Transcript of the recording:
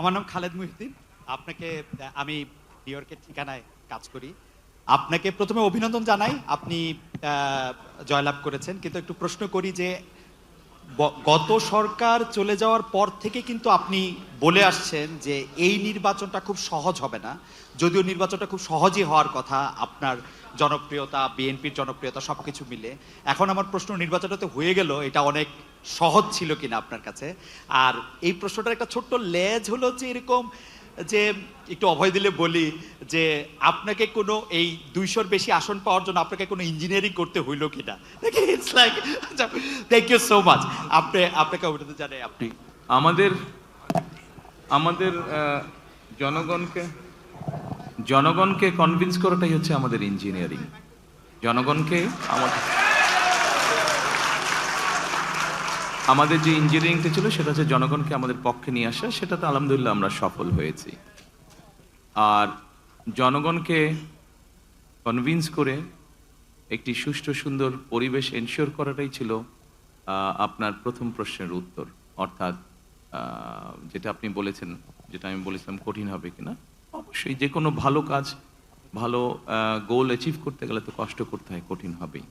আমার নাম খালেদ মুহিউদ্দিন। আপনাকে আমি নিউ ইয়র্কের ঠিকানায় কাজ করি। আপনাকে প্রথমে অভিনন্দন জানাই। আপনি জয়লাভ করেছেন। কিন্তু একটু প্রশ্ন করি যে গত সরকার চলে যাওয়ার পর থেকে কিন্তু আপনি বলে আসছেন যে এই নির্বাচনটা খুব সহজ হবে না। যদিও নির্বাচনটা খুব সহজই হওয়ার কথা আপনার জনপ্রিয়তা, বিএনপির জনপ্রিয়তা সবকিছু মিলে। এখন আমার প্রশ্ন, নির্বাচনটা তো হয়ে গেল, এটা অনেক সহজ ছিল কিনা আপনার কাছে? আর এই প্রশ্নটার একটা ছোট্ট লেজ হলো যে এরকম যে একটু অভয় দিলে বলি যে আপনাকে কোনো এই 200-র বেশি আসন পাওয়ার জন্য আপনাকে কোনো ইঞ্জিনিয়ারিং করতে হইলো কিনা? It's like thank you so much. আপনাকে অভিনন্দন জানাই। আপনি আমাদের আমাদের জনগণকে জনগণকে কনভিন্স করাটাই হচ্ছে আমাদের ইঞ্জিনিয়ারিং। জনগণকে আমাদের যে ইঞ্জিনিয়ারিংটা ছিল সেটা হচ্ছে জনগণকে আমাদের পক্ষে নিয়ে আসা, সেটাতে আলহামদুলিল্লাহ আমরা সফল হয়েছি। আর জনগণকে কনভিন্স করে একটি সুষ্ঠু সুন্দর পরিবেশ এনশিওর করাটাই ছিল আপনার প্রথম প্রশ্নের উত্তর। অর্থাৎ যেটা আপনি বলেছেন, যেটা আমি বলেছিলাম কঠিন হবে কিনা, অবশ্যই যে কোনো ভালো কাজ, ভালো গোল অ্যাচিভ করতে গেলে তো কষ্ট করতে হয়, কঠিন হবেই।